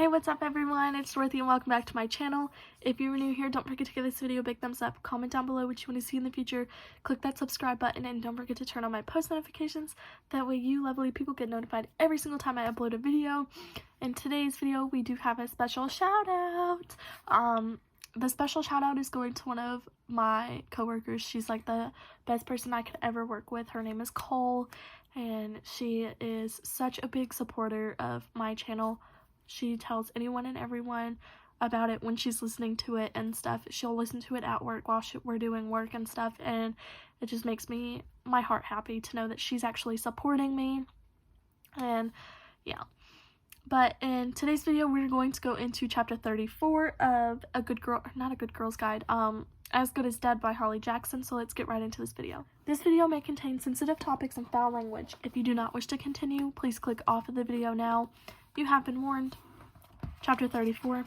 Hey, what's up everyone? It's Dorothy and welcome back to my channel. If you're new here, don't forget to give this video a big thumbs up, comment down below what you want to see in the future, click that subscribe button, and don't forget to turn on my post notifications. That way you lovely people get notified every single time I upload a video. In today's video, we do have a special shout out. The special shout out is going to one of my coworkers. She's like the best person I could ever work with. Her name is Cole, and she is such a big supporter of my channel. She tells anyone and everyone about it when she's listening to it and stuff. She'll listen to it at work while we're doing work and stuff, and it just makes my heart happy to know that she's actually supporting me. And yeah. But in today's video, we're going to go into chapter 34 of Not a Good Girl's Guide, As Good as Dead by Holly Jackson. So let's get right into this video. This video may contain sensitive topics and foul language. If you do not wish to continue, please click off of the video now. You have been warned. Chapter 34.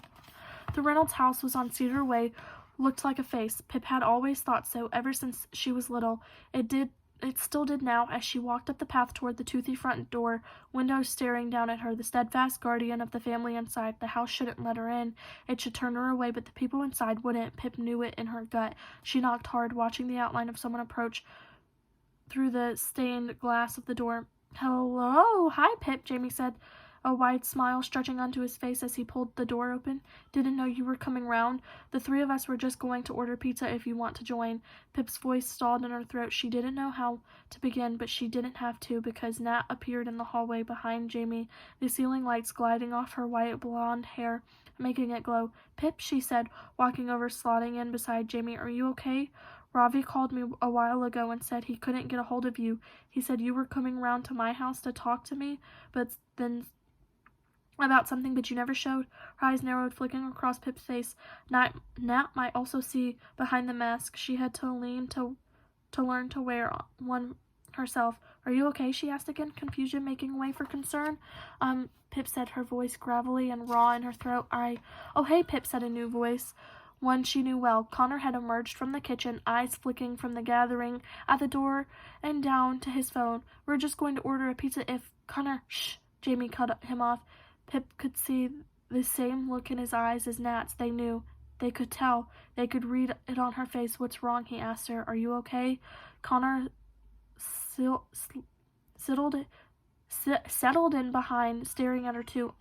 The Reynolds house was on Cedar Way, looked like a face. Pip had always thought so, ever since she was little. It still did now, as she walked up the path toward the toothy front door, windows staring down at her, the steadfast guardian of the family inside. The house shouldn't let her in. It should turn her away, but the people inside wouldn't. Pip knew it in her gut. She knocked hard, watching the outline of someone approach through the stained glass of the door. "Hello, hi, Pip," Jamie said, a wide smile stretching onto his face as he pulled the door open. "Didn't know you were coming round. The three of us were just going to order pizza if you want to join." Pip's voice stalled in her throat. She didn't know how to begin, but she didn't have to, because Nat appeared in the hallway behind Jamie, the ceiling lights gliding off her white blonde hair, making it glow. "Pip," she said, walking over, slotting in beside Jamie. "Are you okay? Ravi called me a while ago and said he couldn't get a hold of you. He said you were coming round to my house to talk to me, but then about something, but you never showed." Her eyes narrowed, flicking across Pip's face. Nat might also see behind the mask. She had to learn to wear one herself. "Are you okay?" she asked again, confusion making way for concern. Pip said, her voice gravelly and raw in her throat. "Oh, hey, Pip," said a new voice, one she knew well. Connor had emerged from the kitchen, eyes flicking from the gathering at the door and down to his phone. "We're just going to order a pizza if—" "Connor, shh," Jamie cut him off. Pip could see the same look in his eyes as Nat's. They knew. They could tell. They could read it on her face. "What's wrong?" he asked her. "Are you okay?" Connor settled in behind, staring at her too.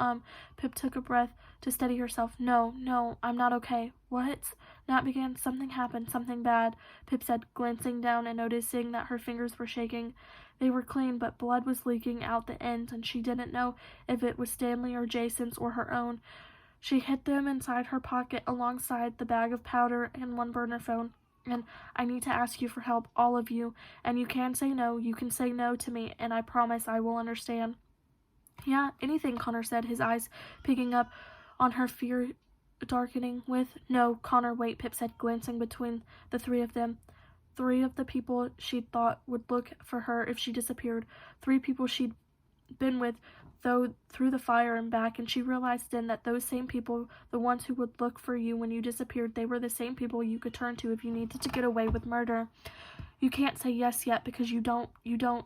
Pip took a breath to steady herself. No, I'm not okay." "What?" Nat began. "Something happened, something bad," Pip said, glancing down and noticing that her fingers were shaking. They were clean, but blood was leaking out the ends, and she didn't know if it was Stanley or Jason's or her own. She hid them inside her pocket alongside the bag of powder and one burner phone. "And I need to ask you for help, all of you. And you can say no. You can say no to me, and I promise I will understand." "Yeah, anything," Connor said, his eyes picking up on her, fear darkening with. "No, Connor, wait," Pip said, glancing between the three of them. Three of the people she'd thought would look for her if she disappeared. 3 people she'd been with through the fire and back, and she realized then that those same people, the ones who would look for you when you disappeared, they were the same people you could turn to if you needed to get away with murder. "You can't say yes yet because you don't,"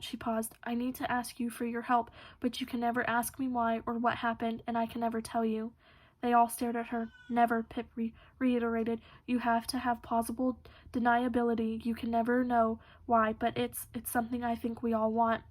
she paused. "I need to ask you for your help, but you can never ask me why or what happened, and I can never tell you." They all stared at her. "Never," Pip reiterated. "You have to have plausible deniability. You can never know why, but it's something I think we all want.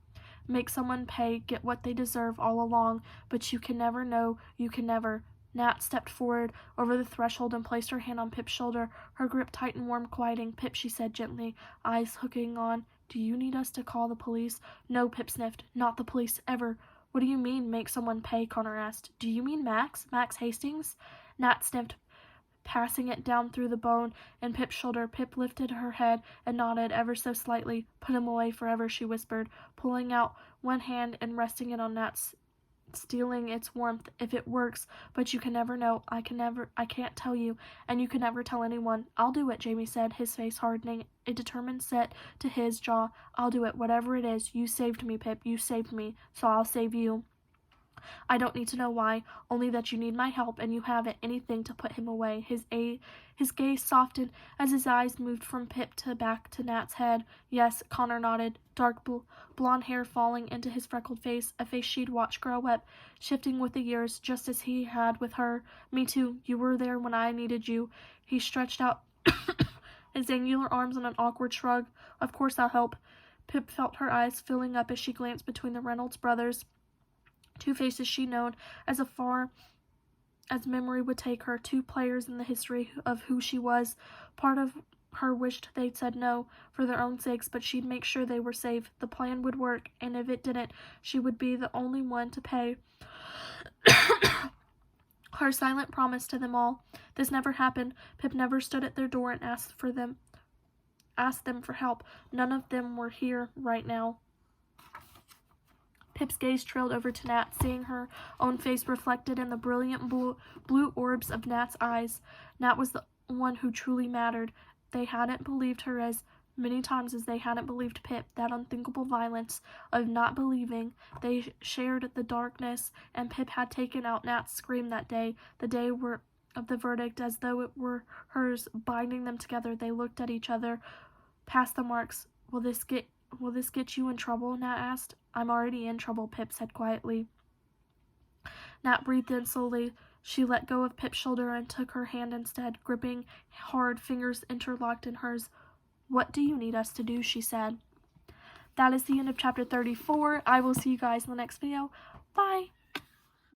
Make someone pay, get what they deserve all along, but you can never know. You can never." Nat stepped forward over the threshold and placed her hand on Pip's shoulder, her grip tight and warm, quieting. "Pip," she said gently, eyes hooking on. "Do you need us to call the police?" "No," Pip sniffed. "Not the police, ever." "What do you mean, make someone pay?" Connor asked. "Do you mean Max Hastings?" Nat sniffed, passing it down through the bone in Pip's shoulder. Pip lifted her head and nodded ever so slightly. "Put him away forever," she whispered, pulling out one hand and resting it on Nat's, stealing its warmth. "If it works, but you can never know. I can't tell you, and you can never tell anyone." "I'll do it," Jamie said, his face hardening, a determined set to his jaw. "I'll do it, whatever it is. You saved me, Pip. You saved me, so I'll save you." I don't need to know why, only that you need my help and you haven't anything to put him away. His gaze softened as his eyes moved from Pip to back to Nat's head. Yes, Connor nodded, dark blonde hair falling into his freckled face, a face she'd watched grow up, shifting with the years, just as he had with her. Me too, you were there when I needed you. He stretched out his angular arms in an awkward shrug. Of course I'll help. Pip felt her eyes filling up as she glanced between the Reynolds brothers, two faces she'd known as far as memory would take her, two players in the history of who she was. Part of her wished they'd said no, for their own sakes, but she'd make sure they were safe. The plan would work, and if it didn't, she would be the only one to pay. Her silent promise to them all. This never happened. Pip never stood at their door and asked them for help. None of them were here right now. Pip's gaze trailed over to Nat, seeing her own face reflected in the brilliant blue orbs of Nat's eyes. Nat was the one who truly mattered. They hadn't believed her as many times as they hadn't believed Pip. That unthinkable violence of not believing. They shared the darkness, and Pip had taken out Nat's scream that day, the day of the verdict, as though it were hers, binding them together. They looked at each other. Past the marks. Will this get you in trouble? Nat asked. I'm already in trouble, Pip said quietly. Nat breathed in slowly. She let go of Pip's shoulder and took her hand instead, gripping hard, fingers interlocked in hers. What do you need us to do? She said. That is the end of chapter 34. I will see you guys in the next video. Bye!